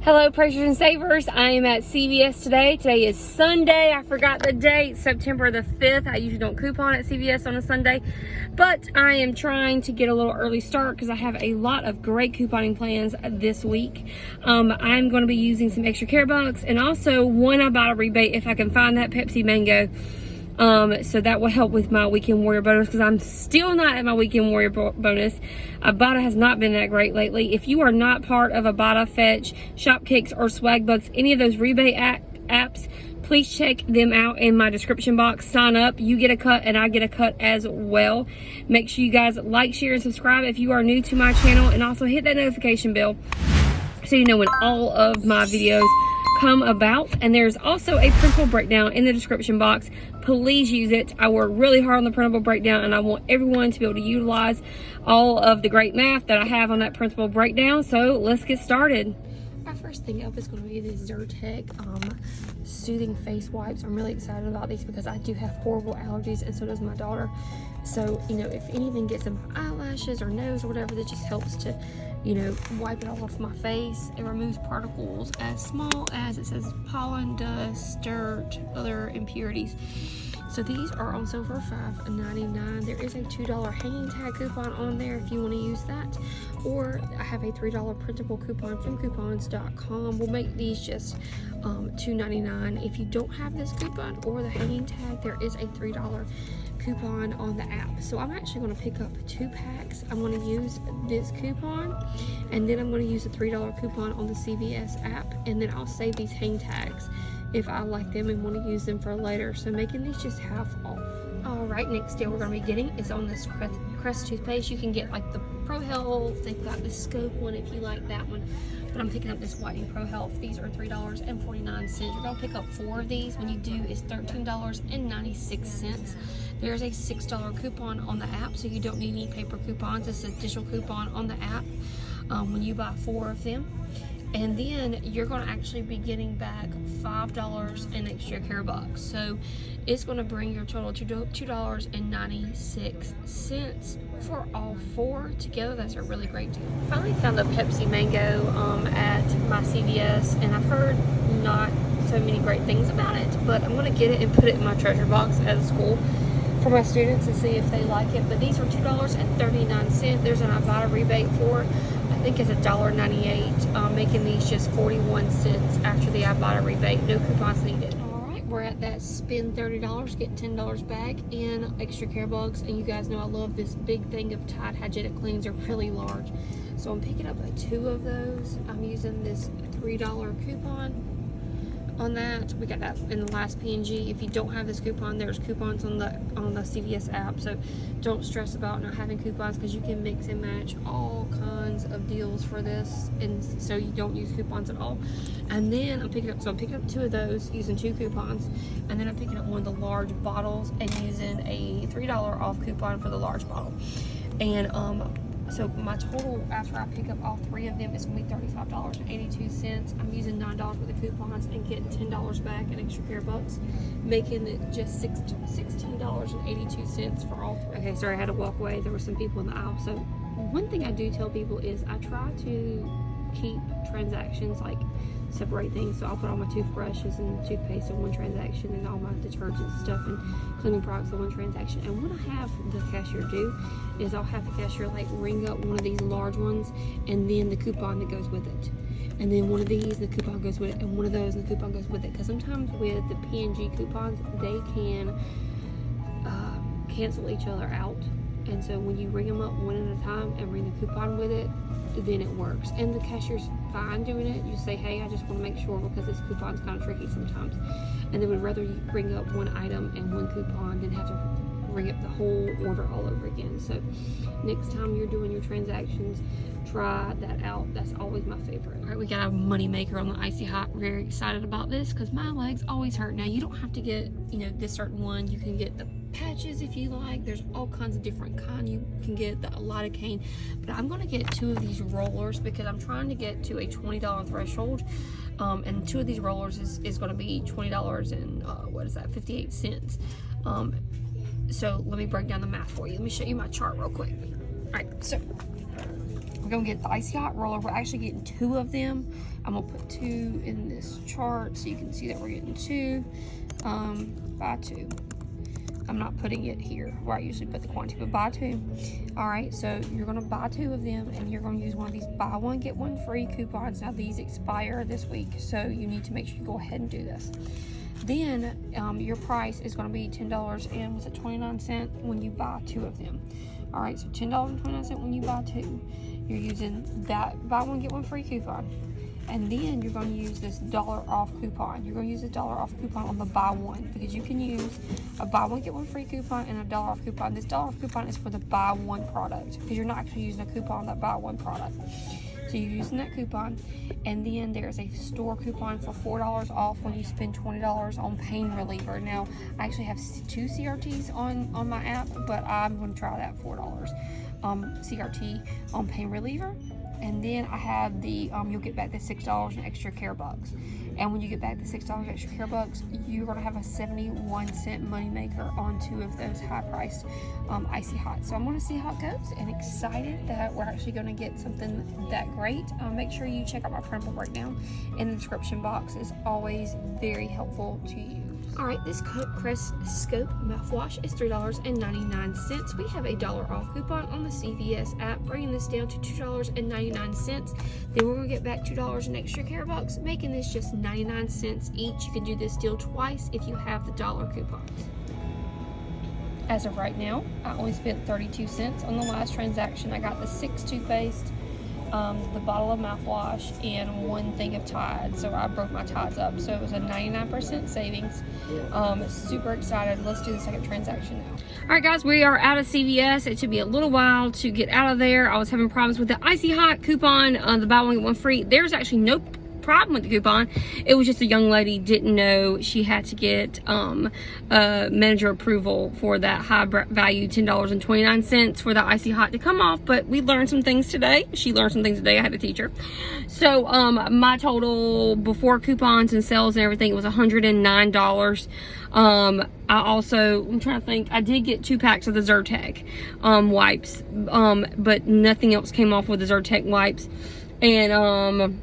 Hello, praisers and savers. I am at CVS today. Today is Sunday. I forgot the date, September the 5th. I usually don't coupon at CVS on a Sunday, but I am trying to get a little early start because I have a lot of great couponing plans this week. I'm going to be using some extra care bucks and also one IBOTTA rebate if I can find that Pepsi Mango. So that will help with my weekend warrior bonus because I'm still not at my weekend warrior bonus. IBOTTA has not been that great lately. If you are not part of IBOTTA, Fetch, Shopkick, or Swagbucks, any of those rebate apps, please check them out in my description box. Sign up. You get a cut and I get a cut as well. Make sure you guys like, share, and subscribe if you are new to my channel, and also hit that notification bell so you know when all of my videos come about. And there's also a printable breakdown in the description box. Please use it. I work really hard on the printable breakdown and I want everyone to be able to utilize all of the great math that I have on that printable breakdown. So let's get started. My first thing up is going to be these Zyrtec soothing face wipes. I'm really excited about these because I do have horrible allergies and so does my daughter. So, you know, if anything gets in my eyelashes or nose or whatever, that just helps to, you know, wipe it all off my face. It removes particles as small as, it says, pollen, dust, dirt, other impurities. So these are also for $5.99. There is a $2 hanging tag coupon on there if you want to use that. Or I have a $3 printable coupon from coupons.com. We'll make these just $2.99. If you don't have this coupon or the hanging tag, there is a $3 coupon on the app. So I'm actually going to pick up 2 packs. I'm going to use this coupon and then I'm going to use a $3 coupon on the CVS app, and then I'll save these hang tags if I like them and want to use them for later. So making these just half off. Alright, next deal we're going to be getting is on this Crest toothpaste. You can get like the Pro Health. They've got the Scope one if you like that one. But I'm picking up this Whitening Pro Health. These are $3.49. You're going to pick up 4 of these. When you do, it's $13.96. There's a $6 coupon on the app, so you don't need any paper coupons. It's a digital coupon on the app when you buy 4 of them. And then you're going to actually be getting back $5 in extra care bucks. So it's going to bring your total to $2.96 for all 4 together. That's a really great deal. Finally found the Pepsi Mango at my CVS, and I've heard not so many great things about it, but I'm going to get it and put it in my treasure box at school for my students and see if they like it. But these are $2.39. There's an IBOTTA rebate for, I think it's $1.98, making these just 41 cents after the IBOTTA rebate. No coupons needed. Alright, we're at that spend $30, get $10 back in extra care bucks. And you guys know I love this big thing of Tide Hygienic Cleans. They're really large. So I'm picking up 2 of those. I'm using this $3 coupon on that. We got that in the last P&G. If you don't have this coupon, there's coupons on the CVS app, so don't stress about not having coupons because you can mix and match all kinds of deals for this, and so you don't use coupons at all. And then I'm picking up 2 of those using 2 coupons, and then I'm picking up one of the large bottles and using a $3 off coupon for the large bottle. And so my total after I pick up all 3 of them is going to be $35.82. I'm using $9 worth of coupons and getting $10 back in extra care bucks, making it just $16.82 for all 3. Okay, sorry, I had to walk away. There were some people in the aisle. So one thing I do tell people is I try to keep transactions, like separate things. So I'll put all my toothbrushes and toothpaste on one transaction and all my detergents and stuff and cleaning products on one transaction. And what I have the cashier do is I'll have the cashier like ring up one of these large ones and then the coupon that goes with it. And then one of these, the coupon goes with it, and one of those, and the coupon goes with it. Because sometimes with the P&G coupons, they can cancel each other out. And so when you ring them up one at a time and ring the coupon with it, then it works. And the cashier's fine doing it. You say, hey, I just want to make sure because this coupon's kind of tricky sometimes. And they would rather you ring up one item and one coupon than have to ring up the whole order all over again. So next time you're doing your transactions, try that out. That's always my favorite. All right, we got a Moneymaker on the Icy Hot. Very excited about this because my legs always hurt. Now you don't have to get, you know, this certain one. You can get the patches if you like. There's all kinds of different kinds. You can get the lidocaine, but I'm going to get 2 of these rollers because I'm trying to get to a $20 threshold. And 2 of these rollers is going to be $20 and what is that, 58 cents. So let me break down the math for you. Let me show you my chart real quick. Alright, so we're gonna get the Icy Hot roller. We're actually getting 2 of them. I'm gonna put 2 in this chart so you can see that we're getting 2. Buy 2. I'm not putting it here where I usually put the quantity, but buy 2. Alright, so you're gonna buy 2 of them, and you're gonna use one of these buy one get one free coupons. Now these expire this week, so you need to make sure you go ahead and do this. Then your price is going to be $10 and was it 29 cents when you buy 2 of them. All right, so $10.29 when you buy 2. You're using that buy one get one free coupon, and then you're going to use this $1 off coupon. You're going to use a $1 off coupon on the buy one, because you can use a buy one get one free coupon and a $1 off coupon. This $1 off coupon is for the buy one product, because you're not actually using a coupon on that buy one product. So you're using that coupon, and then there's a store coupon for $4 off when you spend $20 on pain reliever. Now, I actually have 2 CRTs on my app, but I'm going to try that $4 CRT on pain reliever. And then I have the, you'll get back the $6 in extra care bucks. And when you get back the $6 extra care bucks, you're going to have a 71-cent Moneymaker on 2 of those high-priced Icy Hot. So I'm going to see how it goes, and excited that we're actually going to get something that great. Make sure you check out my printable breakdown in the description box. It's always very helpful to you. Alright, this Crest Scope mouthwash is $3.99. We have a $1 off coupon on the CVS app, bringing this down to $2.99. Then we're going to get back $2 in extra care bucks, making this just 99 cents each. You can do this deal twice if you have the $1 coupons. As of right now, I only spent 32 cents on the last transaction. I got the 6 toothpaste, the bottle of mouthwash, and 1 thing of Tide. So I broke my Tides up. So it was a 99% savings. Super excited. Let's do the second transaction now. Alright guys, we are out of CVS. It took me a little while to get out of there. I was having problems with the Icy Hot coupon, the buy one get one free. There's actually no problem with the coupon. It was just a young lady didn't know she had to get manager approval for that high value $10.29 for the Icy Hot to come off. But we learned some things today. She learned some things today. I had to teach her. So my total before coupons and sales and everything, it was $109. I'm trying to think, I did get 2 packs of the Zyrtec wipes, but nothing else came off with the Zyrtec wipes. And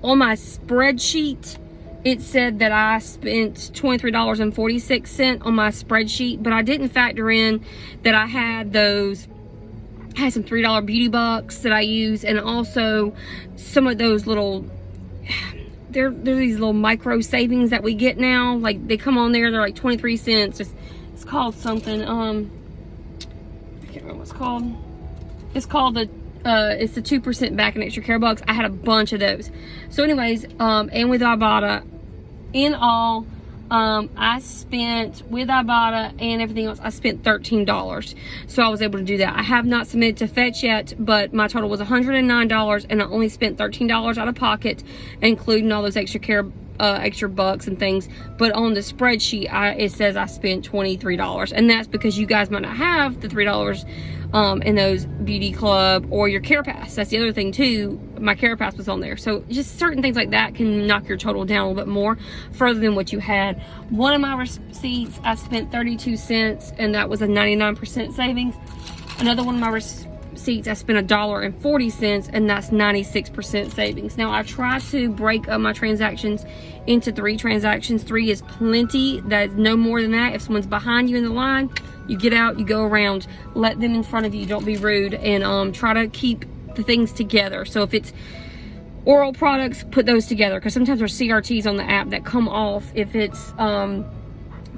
on my spreadsheet, it said that I spent $23.46 on my spreadsheet, but I didn't factor in that I had some $3 beauty bucks that I use, and also some of those little, they're these little micro savings that we get now. Like, they come on there, they're like 23 cents. It's called something, I can't remember what it's called. It's called it's the 2% back in extra care bucks. I had a bunch of those. So anyways, and with IBOTTA, in all, I spent, with IBOTTA and everything else, I spent $13. So I was able to do that. I have not submitted to Fetch yet, but my total was $109, and I only spent $13 out of pocket, including all those extra care extra bucks and things. But on the spreadsheet, it says I spent $23, and that's because you guys might not have the $3 in those beauty club or your care pass. That's the other thing too. My care pass was on there. So just certain things like that can knock your total down a little bit more further than what you had. One of my receipts, I spent 32 cents, and that was a 99% savings. Another one of my receipts, I spent $1.40, and that's 96% savings. Now I try to break up my transactions into 3 transactions. 3 is plenty. That's no more than that. If someone's behind you in the line, you get out, you go around, let them in front of you, don't be rude, and try to keep the things together. So if it's oral products, put those together, because sometimes there's CRTs on the app that come off. If it's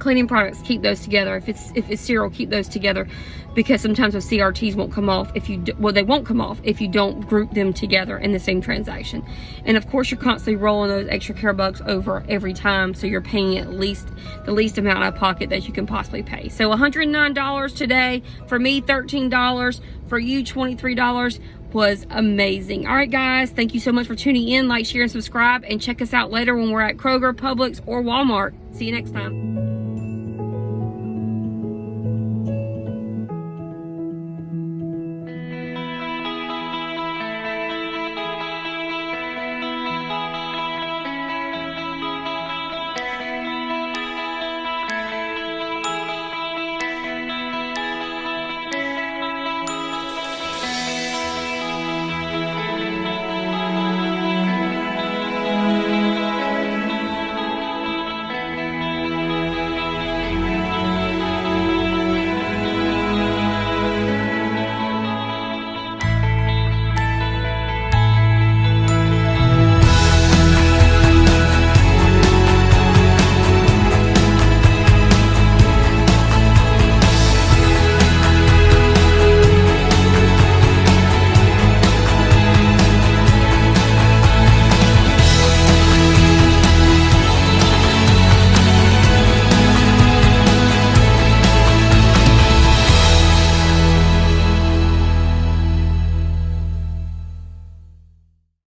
cleaning products, keep those together. If it's cereal, keep those together, because sometimes those CRTs won't come off if you they won't come off if you don't group them together in the same transaction. And of course, you're constantly rolling those extra care bucks over every time, so you're paying at least the least amount out of pocket that you can possibly pay. So $109 today for me, $13 for you, $23 was amazing. All right guys, thank you so much for tuning in. Like, share, and subscribe, and check us out later when we're at Kroger, Publix, or Walmart. See you next time.